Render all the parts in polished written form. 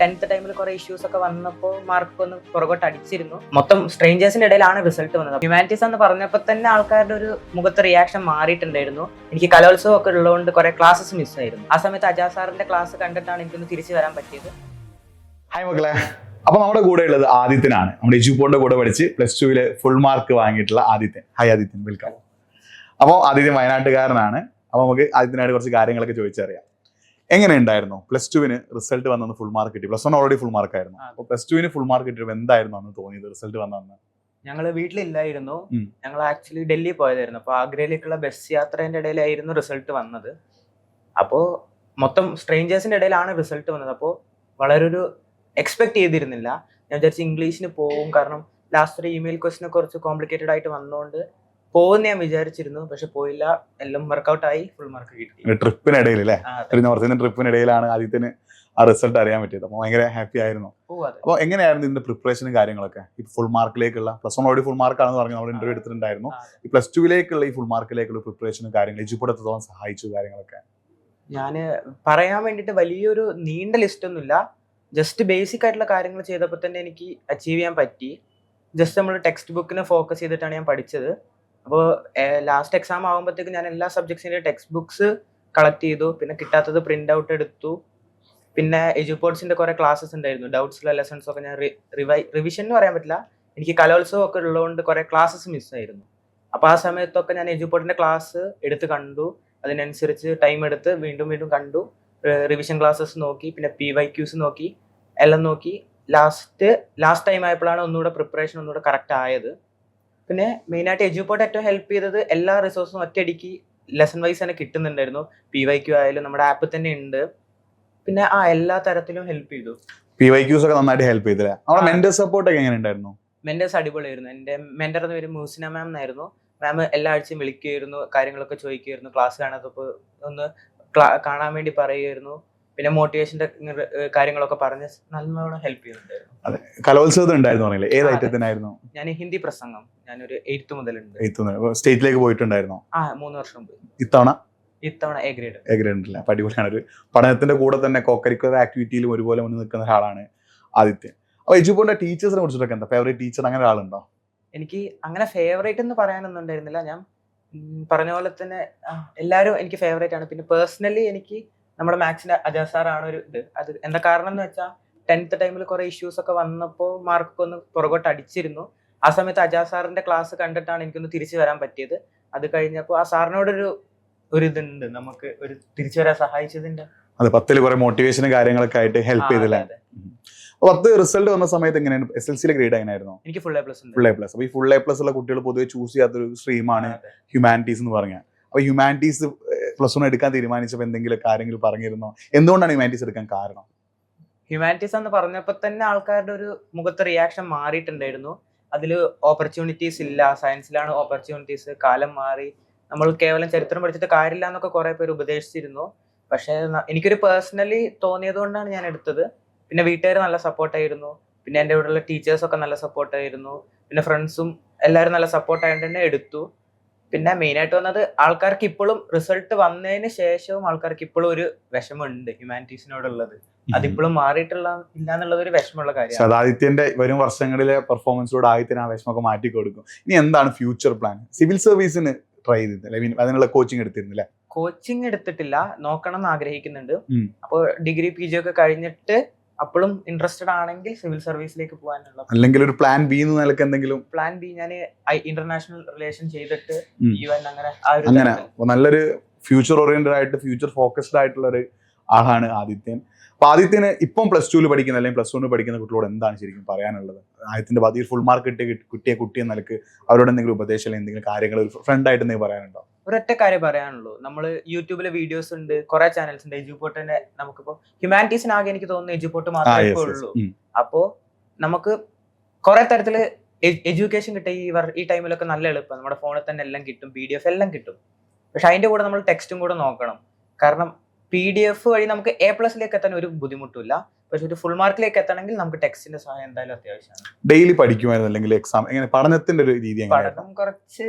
10th ടൈമിൽ കുറെ issues ഒക്കെ വന്നപ്പോൾ മാർക്ക് ഒന്ന് പുറകോട്ട് അടിച്ചിരുന്നു. മൊത്തം സ്ട്രേഞ്ചേഴ്സിന്റെ ഇടയിലാണ് റിസൾട്ട് വന്നത്. ഹ്യൂമാനിറ്റീസ് എന്ന് പറഞ്ഞപ്പോൾ തന്നെ ആൾക്കാരുടെ ഒരു മുഖത്ത് റിയാക്ഷൻ മാറിയിട്ടുണ്ടായിരുന്നു. എനിക്ക് കലോത്സവം ഒക്കെ ഉള്ളതുകൊണ്ട് കുറെ ക്ലാസ്സസ് മിസ്സായിരുന്നു. ആ സമയത്ത് അജാ സാറിന്റെ ക്ലാസ് കണ്ടിട്ടാണ് എനിക്കൊന്ന് തിരിച്ചു വരാൻ പറ്റിയത്. ഹായ് മക്കളെ, അപ്പൊ നമ്മുടെ കൂടെ ഉള്ളത് ആദിത്യനാണ്. നമ്മുടെ എജുപോണിന്റെ കൂടെ പഠിച്ച് +2 ഫുൾ മാർക്ക് വാങ്ങിയിട്ടുള്ള ആദിത്യൻ. Hi Adithyan, welcome. അപ്പോൾ ആദിത്യൻ വയനാട്ടുകാരനാണ്. അപ്പൊ നമുക്ക് ആദിത്യനായിട്ട് കുറച്ച് കാര്യങ്ങളൊക്കെ ചോദിച്ചറിയാം. എങ്ങനെ ഉണ്ടായിരുന്നു +2 റിസൾട്ട് വന്നു ഫുൾ മാർക്ക് കിട്ടി? +1 ഓൾറെഡി ഫുൾ മാർക്ക് ആയിരുന്നു. അപ്പൊ +2 ഫുൾ മാർക്ക് കിട്ടിയപ്പോൾ എന്തായിരുന്നു അന്ന് തോന്നിയത് റിസൾട്ട് വന്നന്ന്? ഞങ്ങള് വീട്ടിലില്ലായിരുന്നു. ഞങ്ങൾ ആക്ച്വലി ഡൽഹി പോയതായിരുന്നു. അപ്പൊ ആഗ്രയിലേക്കുള്ള ബസ് യാത്രേന്റെ ഇടയിലായിരുന്നു റിസൾട്ട് വന്നത്. അപ്പോൾ മൊത്തം സ്ട്രേഞ്ചേഴ്സിന്റെ ഇടയിലാണ് റിസൾട്ട് വന്നത്. അപ്പോൾ വളരെ ഒരു എക്സ്പെക്ട് ചെയ്തിരുന്നില്ല. ഞാൻ വിചാരിച്ചു ഇംഗ്ലീഷിന് പോവും, കാരണം ലാസ്റ്റ് ഒരു ഇമെയിൽ ക്വസ്റ്റിനെ കുറച്ച് കോംപ്ലിക്കേറ്റഡ് ആയിട്ട് വന്നതുകൊണ്ട് പോകുന്ന ഞാൻ വിചാരിച്ചിരുന്നു. പക്ഷെ പോയില്ല, എല്ലാം വർക്ക്ഔട്ട് ആയി, ഫുൾ മാർക്ക് കിട്ടി. ട്രിപ്പിനിടയിൽ അല്ലേ? ട്രിപ്പിനിടയിലാണ് ആദിത്യന് ആ റിസൾട്ട് അറിയാൻ പറ്റിയത്. അപ്പോൾ ഭയങ്കര ഹാപ്പി ആയിരുന്നു. അപ്പോൾ എങ്ങനെയായിരുന്നു ഇതിന്റെ പ്രിപ്പറേഷനും കാര്യങ്ങളൊക്കെ? ഈ ഫുൾ മാർക്കിലേക്കുള്ള +1 ഓൾറെഡി ഫുൾ മാർക്കാണെന്ന് പറഞ്ഞു, നമ്മൾ ഇന്റർവ്യൂ എടുത്തിട്ടുണ്ടായിരുന്നു. ഈ +2 ഈ ഫുൾ മാർക്കിലേക്കുള്ള പ്രിപ്പറേഷനും കാര്യങ്ങളും എജുപോർട്ട് എത്രത്തോളം സഹായിച്ചു കാര്യങ്ങളൊക്കെ? ഞാൻ പറയാൻ വേണ്ടിയിട്ട് വലിയൊരു നീണ്ട ലിസ്റ്റ് ഒന്നുമില്ല. ജസ്റ്റ് ബേസിക് ആയിട്ടുള്ള കാര്യങ്ങൾ ചെയ്തപ്പോൾ തന്നെ എനിക്ക് അച്ചീവ് ചെയ്യാൻ പറ്റി. ജസ്റ്റ് നമ്മൾ ടെക്സ്റ്റ് ബുക്കിനെ ഫോക്കസ് ചെയ്തിട്ടാണ് ഞാൻ പഠിച്ചത്. അപ്പോൾ ലാസ്റ്റ് എക്സാം ആകുമ്പോഴത്തേക്ക് ഞാൻ എല്ലാ സബ്ജക്ട്സിൻ്റെ ടെക്സ്റ്റ് ബുക്സ് കളക്ട് ചെയ്തു. പിന്നെ കിട്ടാത്തത് പ്രിന്റ് ഔട്ട് എടുത്തു. പിന്നെ എജുപോർട്സിന്റെ കുറെ ക്ലാസ്സസ് ഉണ്ടായിരുന്നു. ഡൗട്ട്സിലെ ലെസൺസ് ഒക്കെ ഞാൻ റിവിഷൻ എന്ന് പറയാൻ പറ്റില്ല, എനിക്ക് കലോത്സവം ഒക്കെ ഉള്ളതുകൊണ്ട് കുറെ ക്ലാസ്സസ് മിസ്സായിരുന്നു. അപ്പോൾ ആ സമയത്തൊക്കെ ഞാൻ എജുപോർട്ടിന്റെ ക്ലാസ് എടുത്ത് കണ്ടു. അതിനനുസരിച്ച് ടൈം എടുത്ത് വീണ്ടും വീണ്ടും കണ്ടു. റിവിഷൻ ക്ലാസ്സസ് നോക്കി, പിന്നെ PYQs നോക്കി, എല്ലാം നോക്കി. ലാസ്റ്റ് ടൈം ആയപ്പോഴാണ് ഒന്നുകൂടെ പ്രിപ്പറേഷൻ ഒന്നുകൂടെ കറക്റ്റ് ആയത്. പിന്നെ മെയിനായിട്ട് എജുപോർട്ട് ഏറ്റവും ഹെൽപ്പ് ചെയ്തത് എല്ലാ റിസോഴ്സും ഒറ്റയടിക്ക് ലെസൺ വൈസ് തന്നെ കിട്ടുന്നുണ്ടായിരുന്നു. PYQ ആയാലും നമ്മുടെ ആപ്പ് തന്നെ ഉണ്ട്. പിന്നെ എല്ലാ തരത്തിലും ഹെൽപ്പ് ചെയ്തു. PYQs ഒക്കെ നന്നായിട്ട് ഹെൽപ്പ് ചെയ്തില്ലേ? നമ്മുടെ മെന്റർ സപ്പോർട്ട് ഒക്കെ എങ്ങനെ ഉണ്ടായിരുന്നു? മെന്റേഴ്സ് അടിപൊളിയായിരുന്നു. എൻ്റെ മെന്റർ എന്ന് പേര് മൂസിന മാം എന്നായിരുന്നു. മാം എല്ലാ ആഴ്ചയും വിളിക്കുമായിരുന്നു, കാര്യങ്ങളൊക്കെ ചോദിക്കുമായിരുന്നു. ക്ലാസ് കാണാത്തപ്പോൾ ഒന്ന് കാണാൻ വേണ്ടി പറയുമായിരുന്നു. പിന്നെ മോട്ടിവേഷന്റെ കാര്യങ്ങളൊക്കെ പറഞ്ഞ് നല്ലോണം ഹെൽപ്പ് ചെയ്യുന്നുണ്ടായിരുന്നു. അതെ, കലോത്സവത്തിൽ ഉണ്ടായിരുന്നു പറഞ്ഞില്ലേ? ഏത് ഐറ്റത്തിനായിരുന്നു? ഞാൻ ഹിന്ദി പ്രസംഗം ഞാനൊരു 8th മുതലുണ്ട്. സ്റ്റേറ്റിലേക്ക് പോയിട്ടുണ്ടായിരുന്നോ? 3 വർഷം പോയി. ഇത്തവണ A ഗ്രേഡ് ഉണ്ടല്ലേ? അടിപൊളിയാണ്. ഒരു പഠനത്തിന്റെ കൂടെ തന്നെ കോകരിക്കുലർ ആക്ടിവിറ്റിയിലും ഒരുപോലെ മുന്നിൽ നിൽക്കുന്ന ഒരാളാണ് ആദിത്യൻ. അപ്പൊ എജുപോർട്ടിന്റെ ടീച്ചേഴ്സിനെ കുറിച്ചിട്ടൊക്കെ എന്താ ഫേവറേറ്റ് ടീച്ചർ, അങ്ങനെ ഒരാളുണ്ടോ? എനിക്ക് അങ്ങനെ ഫേവറേറ്റ് എന്ന് പറയാനൊന്നും ഉണ്ടായിരുന്നില്ല. ഞാൻ പറഞ്ഞ പോലെ തന്നെ എല്ലാവരും എനിക്ക് ഫേവറേറ്റ് ആണ്. പിന്നെ പേഴ്സണലി എനിക്ക് നമ്മുടെ മാത്സിന്റെ അജാ സാറാണ് ഒരു ഇത്. അത് എന്താ കാരണം എന്ന് വെച്ചാൽ 10th ടൈമിൽ കുറെ ഇഷ്യൂസ് ഒക്കെ വന്നപ്പോൾ മാർക്ക് ഒന്ന് പുറകോട്ട് അടിച്ചിരുന്നു. ആ സമയത്ത് അജാ സാറിന്റെ ക്ലാസ് കണ്ടിട്ടാണ് എനിക്കൊന്ന് തിരിച്ചു വരാൻ പറ്റിയത്. അത് കഴിഞ്ഞപ്പോൾ ആ സാറിനോടൊരു ഇതുണ്ട്, നമുക്ക് ഒരു തിരിച്ചു വരാൻ സഹായിച്ചതിന്റെ. അത് 10ൽ കുറെ മോട്ടിവേഷനും കാര്യങ്ങളൊക്കെ ആയിട്ട് ഹെൽപ്പ് ചെയ്തില്ലേ? 10 റിസൾട്ട് വന്ന സമയത്ത് എങ്ങനെയാണ്? SLCയിലെ ഗ്രേഡ് എങ്ങനെയായിരുന്നു? എനിക്ക് ഫുൾ A+. അപ്പൊ ഈ ഫുൾ A+ ഉള്ള കുട്ടികൾ പൊതുവെ ചൂസ് ചെയ്യാത്തൊരു സ്ട്രീമാണ് ഹ്യൂമാനിറ്റീസ് എന്ന് പറഞ്ഞാൽ. അപ്പൊ ഹ്യൂമാനിറ്റീസ് +1 എടുക്കാൻ തീരുമാനിച്ചപ്പോൾ എന്തെങ്കിലും കാര്യങ്ങൾ പറഞ്ഞിരുന്നോ? എന്തുകൊണ്ടാണ് ഹ്യൂമാനിറ്റീസ് എടുക്കാൻ കാരണം? ഹ്യൂമാനിറ്റീസ് എന്ന് പറഞ്ഞപ്പോൾ തന്നെ ആൾക്കാരുടെ ഒരു മുഖത്ത് റിയാക്ഷൻ മാറിയിട്ടുണ്ടായിരുന്നു. അതിൽ ഓപ്പർച്യൂണിറ്റീസ് ഇല്ല, സയൻസിലാണ് ഓപ്പർച്യൂണിറ്റീസ്, കാലം മാറി, നമ്മൾ കേവലം ചരിത്രം പഠിച്ചിട്ട് കാര്യമില്ല എന്നൊക്കെ കുറെ പേര് ഉപദേശിച്ചിരുന്നു. പക്ഷെ എനിക്കൊരു പേഴ്സണലി തോന്നിയത് കൊണ്ടാണ് ഞാൻ എടുത്തത്. പിന്നെ വീട്ടുകാർ നല്ല സപ്പോർട്ടായിരുന്നു. പിന്നെ എൻ്റെ ഇവിടെയുള്ള ടീച്ചേഴ്സൊക്കെ നല്ല സപ്പോർട്ടായിരുന്നു. പിന്നെ ഫ്രണ്ട്സും എല്ലാവരും നല്ല സപ്പോർട്ടായിട്ട് തന്നെ എടുത്തു. പിന്നെ മെയിനായിട്ട് വന്നത് ആൾക്കാർക്ക് ഇപ്പോഴും റിസൾട്ട് വന്നതിന് ശേഷവും ആൾക്കാർക്ക് ഇപ്പോഴും ഒരു വിഷമമുണ്ട് ഹ്യൂമാനിറ്റീസിനോടുള്ളത്. അതിപ്പോഴും മാറിയിട്ടുള്ള ഇല്ല എന്നുള്ളത് ഒരു വിഷമമുള്ള കാര്യമാണ്. ആദിത്യന്റെ വരും വർഷങ്ങളിലെ പെർഫോമൻസിലൂടെ ആദിത്യന് ആ വിഷമമൊക്കെ മാറ്റി കൊടുക്കും. ഇനി എന്താണ് ഫ്യൂച്ചർ പ്ലാൻ? സിവിൽ സർവീസിന് ട്രൈ ചെയ്തില്ല, അതിനുള്ള കോച്ചിങ് എടുത്തിരുന്നില്ല? കോച്ചിങ് എടുത്തിട്ടില്ല, നോക്കണം എന്ന് ആഗ്രഹിക്കുന്നുണ്ട്. അപ്പോൾ ഡിഗ്രി PG ഒക്കെ കഴിഞ്ഞിട്ട് അപ്പോഴും ഇൻട്രസ്റ്റഡ് ആണെങ്കിൽ സിവിൽ സർവീസിലേക്ക് പോകാനുള്ള, അല്ലെങ്കിൽ ഒരു പ്ലാൻ ബി എന്ന് നിലക്ക് എന്തെങ്കിലും? പ്ലാൻ ബി ഞാൻ ഇന്റർനാഷണൽ റിലേഷൻ ചെയ്തിട്ട് UN അങ്ങനെ നല്ലൊരു ഫ്യൂച്ചർ ഓറിയന്റഡ് ആയിട്ട് ഫ്യൂച്ചർ ഫോക്കസ്ഡ് ആയിട്ടുള്ള ഒരു ആളാണ് ആദിത്യൻ. അപ്പൊ ആദിത്യന് ഇപ്പം +2 പഠിക്കുന്ന അല്ലെങ്കിൽ +1 പഠിക്കുന്ന കുട്ടികളോട് എന്താണ് ശരിക്കും പറയാനുള്ളത്? ആദിത്യന്റെ ഭാഗത്ത് ഫുൾ മാർക്ക് കിട്ടിയ കുട്ടി എന്ന നിലക്ക് അവരോട് എന്തെങ്കിലും ഉപദേശം, എന്തെങ്കിലും കാര്യങ്ങൾ ഫ്രണ്ട് ആയിട്ട് എന്തെങ്കിലും പറയാനുണ്ടോ? ഒരൊറ്റ കാര്യം പറയാനുള്ളൂ. നമ്മൾ യൂട്യൂബിലെ വീഡിയോസ് ഉണ്ട്, കുറെ ചാനൽസ് ഉണ്ട്. എജുപോർട്ടിന്റെ നമുക്കിപ്പോ ഹ്യൂമാനിറ്റീസിനാകെ എനിക്ക് തോന്നുന്നു എജുപോർട്ട് മാത്രമേ ഉള്ളൂ. അപ്പോ നമുക്ക് കുറെ തരത്തില് എഡ്യൂക്കേഷൻ കിട്ടിയ ഈ ടൈമിലൊക്കെ നല്ല എളുപ്പം. നമ്മുടെ ഫോണിൽ തന്നെ എല്ലാം കിട്ടും, PDF എല്ലാം കിട്ടും. പക്ഷെ അതിന്റെ കൂടെ നമ്മൾ ടെക്സ്റ്റും കൂടെ നോക്കണം. കാരണം PDF വഴി നമുക്ക് A+ എത്താൻ ഒരു ബുദ്ധിമുട്ടില്ല. പക്ഷെ ഒരു ഫുൾ മാർക്കിലേക്ക് എത്തണമെങ്കിൽ നമുക്ക് ടെക്സ്റ്റിന്റെ സഹായം എന്തായാലും അത്യാവശ്യമാണ്. ഡെയിലി പഠിക്കുമായിരുന്നു അല്ലെങ്കിൽ എക്സാം എങ്ങനെ? പഠനത്തിന്റെ ഒരു രീതി? പഠനം കുറച്ച്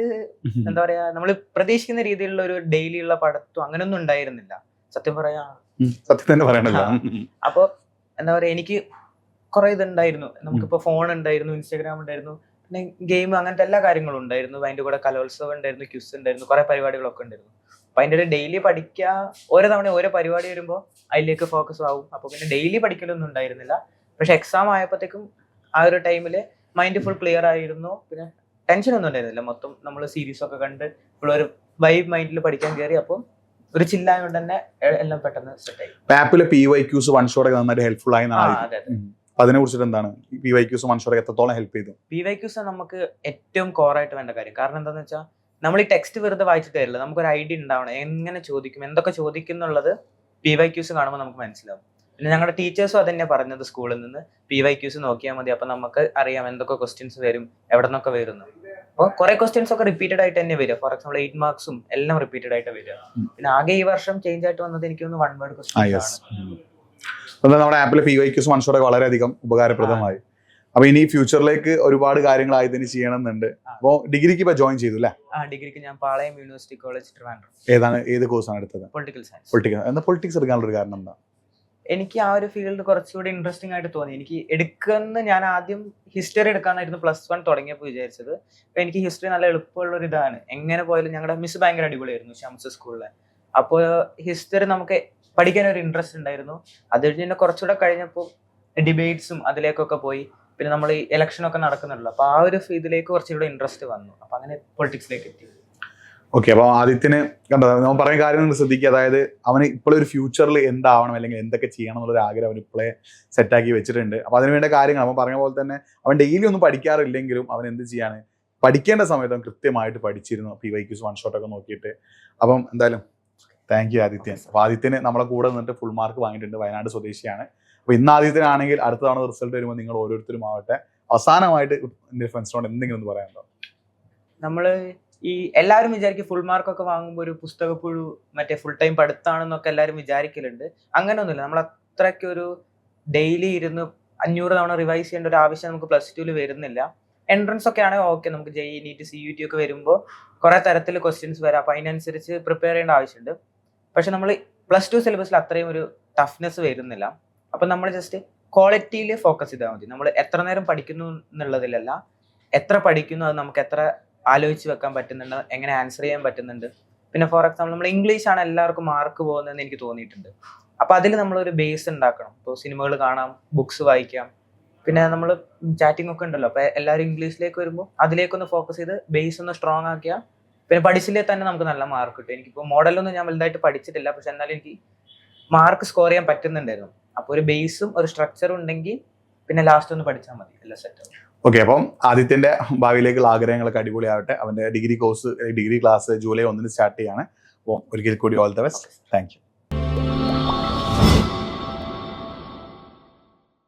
എന്താ പറയാ, നമ്മൾ പ്രതീക്ഷിക്കുന്ന രീതിയിലുള്ള ഒരു ഡെയിലി ഉള്ള പഠിത്തം അങ്ങനെയൊന്നും ഉണ്ടായിരുന്നില്ല, സത്യം പറയാ. സത്യം തന്നെ പറയണല്ലോ. അപ്പൊ എന്താ പറയുക, എനിക്ക് കുറെ ഇതുണ്ടായിരുന്നു. നമുക്കിപ്പോൾ ഫോൺ ഉണ്ടായിരുന്നു, ഇൻസ്റ്റാഗ്രാം ഉണ്ടായിരുന്നു, പിന്നെ ഗെയിം, അങ്ങനത്തെ എല്ലാ കാര്യങ്ങളും ഉണ്ടായിരുന്നു. അതിൻ്റെ കൂടെ കലോത്സവം ഉണ്ടായിരുന്നു, ക്വിസ് ഉണ്ടായിരുന്നു, കുറെ പരിപാടികളൊക്കെ ഉണ്ടായിരുന്നു. അപ്പൊ അതിൻ്റെ ഒരു ഡെയിലി പഠിക്കുക, ഓരോ തവണ ഓരോ പരിപാടി വരുമ്പോൾ അതിലേക്ക് ഫോക്കസ് ആവും. അപ്പൊ പിന്നെ ഡെയിലി പഠിക്കലൊന്നും ഉണ്ടായിരുന്നില്ല. പക്ഷെ എക്സാം ആയപ്പോഴത്തേക്കും ആ ഒരു ടൈമില് മൈൻഡ് ഫുൾ ക്ലിയർ ആയിരുന്നു. പിന്നെ ടെൻഷൻ ഒന്നും ഉണ്ടായിരുന്നില്ല. മൊത്തം നമ്മൾ സീരീസ് ഒക്കെ കണ്ട് ഫുൾ ഒരു വൈബ് മൈൻഡിൽ പഠിക്കാൻ കയറി. അപ്പോൾ ഒരു ചില്ലായതുകൊണ്ട് തന്നെ എല്ലാം പെട്ടെന്ന് സെറ്റ് ആയി. ആപ്പിലെ PYQs വൺ ഷോട്ട് നന്നായിട്ട് ഹെൽപ്ഫുൾ ആയി. അതെ. അതിനെ കുറിച്ചിട്ട് എന്താണ് PYQs വൺ ഷോട്ട് എത്രത്തോളം ഹെൽപ്പ് ചെയ്തു? PYQs നമുക്ക് ഏറ്റവും കോറായിട്ട് വേണ്ട കാര്യം. കാരണം എന്താണെന്ന് വെച്ചാൽ നമ്മൾ ഈ ടെക്സ്റ്റ് വെറുതെ വായിച്ചിട്ട് തരില്ല. നമുക്കൊരു ഐഡിയ ഉണ്ടാവണം, എങ്ങനെ ചോദിക്കും, എന്തൊക്കെ ചോദിക്കും എന്നുള്ളത് PYQs കാണുമ്പോൾ നമുക്ക് മനസ്സിലാവും. പിന്നെ ഞങ്ങളുടെ ടീച്ചേഴ്സും അത് തന്നെയാണ് പറഞ്ഞത് സ്കൂളിൽ നിന്ന്, PYQs നോക്കിയാൽ മതി, അപ്പൊ നമുക്ക് അറിയാം എന്തൊക്കെ ക്വസ്റ്റ്യൻസ് വരും, എവിടെ നിന്നൊക്കെ വരുന്നു. അപ്പോൾ കുറെ ക്വസ്റ്റ്യൻസ് ഒക്കെ റിപ്പീറ്റഡ് ആയിട്ട് തന്നെ വരിക. ഫോർ എക്സാമ്പിൾ 8 മാർക്സും എല്ലാം റിപ്പീറ്റഡ് ആയിട്ട് വരിക. പിന്നെ ആകെ ഈ വർഷം ചേഞ്ച് ആയിട്ട് വന്നത് എനിക്ക് തോന്നുന്നു 1 വേർഡ് ക്വസ്റ്റ്യൻസ് ആണ്. നമ്മുടെ ആപ്പിലെ PYQs വൺ ഷോട്ട് വളരെയധികം ഉപകാരപ്രദമായി. അപ്പൊ ഇനി ഫ്യൂച്ചറിലേക്ക് ഒരുപാട് കാര്യങ്ങൾ ആയതിന് ചെയ്യണം എന്നുണ്ട്. അപ്പോ ഡിഗ്രിക്ക് ഇപ്പൊ ജോയിൻ ചെയ്തു അല്ലേ? ഡിഗ്രിക്ക് ഞാൻ പാളയം യൂണിവേഴ്സിറ്റി കോളേജ് ട്രിവാൻഡ്രം. ഏത് കോഴ്സാണ് എടുത്തത്? Political science. പൊളിറ്റിക്സ് എടുക്കാനുള്ള ഒരു കാരണം എന്താ? എനിക്ക് ആ ഒരു ഫീൽഡ് കുറച്ചുകൂടി ഇൻട്രസ്റ്റിംഗ് ആയിട്ട് തോന്നി. എനിക്ക് എടുക്കുന്ന, ഞാൻ ആദ്യം ഹിസ്റ്ററി എടുക്കാനായിരുന്നു +1 തുടങ്ങിയപ്പോൾ വിചാരിച്ചത്. അപ്പൊ എനിക്ക് ഹിസ്റ്ററി നല്ല എളുപ്പമുള്ള ഒരു ഇതാണ്. എങ്ങനെ പോയാലും ഞങ്ങളുടെ മിസ് ഭയങ്കര അടിപൊളിയായിരുന്നു, ഷംസ് സ്കൂളിലെ. അപ്പോൾ ഹിസ്റ്ററി നമുക്ക് പഠിക്കാൻ ഒരു ഇൻട്രസ്റ്റ് ഉണ്ടായിരുന്നു. അത് കഴിഞ്ഞ് കുറച്ചുകൂടെ കഴിഞ്ഞപ്പോൾ ഡിബേറ്റ്സും അതിലേക്കൊക്കെ പോയി. പിന്നെ നമ്മൾ ഈ ഇലക്ഷനൊക്കെ നടക്കുന്നുണ്ടല്ലോ, അപ്പൊ ആ ഒരു ഇതിലേക്ക് കുറച്ചുകൂടെ ഇൻട്രസ്റ്റ് വന്നു. അപ്പൊ അങ്ങനെ പൊളിറ്റിക്സിലേക്ക് എത്തി. ഓക്കെ, അപ്പോൾ ആദിത്യന് കണ്ടോ നമ്മൾ പറയുന്ന കാര്യം നിങ്ങൾ ശ്രദ്ധിക്കുക. അതായത് അവന് ഇപ്പോഴൊരു ഫ്യൂച്ചറിൽ എന്താവണം അല്ലെങ്കിൽ എന്തൊക്കെ ചെയ്യണം എന്നുള്ളൊരു ആഗ്രഹം അവൻ ഇപ്പോഴേ സെറ്റാക്കി വെച്ചിട്ടുണ്ട്. അപ്പോൾ അതിന് വേണ്ട കാര്യങ്ങൾ അവൻ പറഞ്ഞ പോലെ തന്നെ അവൻ ഡെയിലി ഒന്നും പഠിക്കാറില്ലെങ്കിലും അവൻ എന്ത് ചെയ്യാണ്, പഠിക്കേണ്ട സമയത്ത് അവൻ കൃത്യമായിട്ട് പഠിച്ചിരുന്നു. PYQs വൺ ഷോട്ടൊക്കെ നോക്കിയിട്ട്. അപ്പം എന്തായാലും താങ്ക് യു ആദിത്യൻ. അപ്പോൾ ആദിത്യന് നമ്മളെ കൂടെ നിന്നിട്ട് ഫുൾ മാർക്ക് വാങ്ങിയിട്ടുണ്ട്. വയനാട് സ്വദേശിയാണ്. അപ്പോൾ ഇന്ന് ആദിത്യനാണെങ്കിൽ അടുത്ത തവണ റിസൾട്ട് വരുമ്പോൾ നിങ്ങൾ ഓരോരുത്തരും ആവട്ടെ അവസാനമായിട്ട് എൻ്റെ ഫ്രണ്ട്സിനോട് എന്തെങ്കിലും ഒന്ന് പറയാനുണ്ടോ? നമ്മള് ഈ എല്ലാവരും വിചാരിക്കും ഫുൾ മാർക്കൊക്കെ വാങ്ങുമ്പോൾ ഒരു പുസ്തകപ്പുഴു, മറ്റേ ഫുൾ ടൈം പഠിത്തമാണെന്നൊക്കെ എല്ലാവരും വിചാരിക്കലുണ്ട്. അങ്ങനെയൊന്നുമില്ല. നമ്മൾ അത്രയ്ക്ക് ഒരു ഡെയിലി ഇരുന്ന് 500 തവണ റിവൈസ് ചെയ്യേണ്ട ഒരു ആവശ്യം നമുക്ക് +2 വരുന്നില്ല. എൻട്രൻസ് ഒക്കെ ആണെങ്കിൽ ഓക്കെ, നമുക്ക് JEE NEET CUT ഒക്കെ വരുമ്പോൾ കുറെ തരത്തിൽ ക്വസ്റ്റ്യൻസ് വരാം. അപ്പൊ അതിനനുസരിച്ച് പ്രിപ്പയർ ചെയ്യേണ്ട ആവശ്യമുണ്ട്. പക്ഷെ നമ്മൾ +2 സിലബസിൽ അത്രയും ഒരു ടഫ്നെസ് വരുന്നില്ല. അപ്പൊ നമ്മൾ ജസ്റ്റ് ക്വാളിറ്റിയിൽ ഫോക്കസ് ചെയ്താൽ മതി. നമ്മൾ എത്ര നേരം പഠിക്കുന്നു എന്നുള്ളതിലല്ല, എത്ര പഠിക്കുന്നു, അത് നമുക്ക് എത്ര ആലോചിച്ച് വെക്കാൻ പറ്റുന്നുണ്ട്, എങ്ങനെ ആൻസർ ചെയ്യാൻ പറ്റുന്നുണ്ട്. പിന്നെ ഫോർ എക്സാമ്പിൾ നമ്മൾ ഇംഗ്ലീഷാണ് എല്ലാവർക്കും മാർക്ക് പോകുന്നതെന്ന് എനിക്ക് തോന്നിയിട്ടുണ്ട്. അപ്പൊ അതിൽ നമ്മളൊരു ബേസ് ഉണ്ടാക്കണം. ഇപ്പോൾ സിനിമകൾ കാണാം, ബുക്സ് വായിക്കാം, പിന്നെ നമ്മൾ ചാറ്റിംഗ് ഒക്കെ ഉണ്ടല്ലോ. അപ്പൊ എല്ലാവരും ഇംഗ്ലീഷിലേക്ക് വരുമ്പോൾ അതിലേക്കൊന്ന് ഫോക്കസ് ചെയ്ത് ബേസ് ഒന്ന് സ്ട്രോങ് ആക്കിയാൽ പിന്നെ പഠിച്ചില്ലേ തന്നെ നമുക്ക് നല്ല മാർക്ക് കിട്ടും. എനിക്കിപ്പോൾ മോഡലൊന്നും ഞാൻ വലുതായിട്ട് പഠിച്ചിട്ടില്ല, പക്ഷെ എന്നാലും എനിക്ക് മാർക്ക് സ്കോർ ചെയ്യാൻ പറ്റുന്നുണ്ടായിരുന്നു. അപ്പോൾ ഒരു ബേസും ഒരു സ്ട്രക്ചറും ഉണ്ടെങ്കിൽ പിന്നെ ലാസ്റ്റ് ഒന്ന് പഠിച്ചാൽ മതി, എല്ലാം സെറ്റ്. ഓക്കെ, അപ്പം ആദിത്യന്റെ ഭാവിയിലേക്കുള്ള ആഗ്രഹങ്ങളൊക്കെ അടിപൊളിയാവട്ടെ. അവന്റെ ഡിഗ്രി ക്ലാസ് ജൂലൈ 1 സ്റ്റാർട്ട് ചെയ്യാണ്. അപ്പോൾ ഒരിക്കൽ കൂടി all the best. Thank you.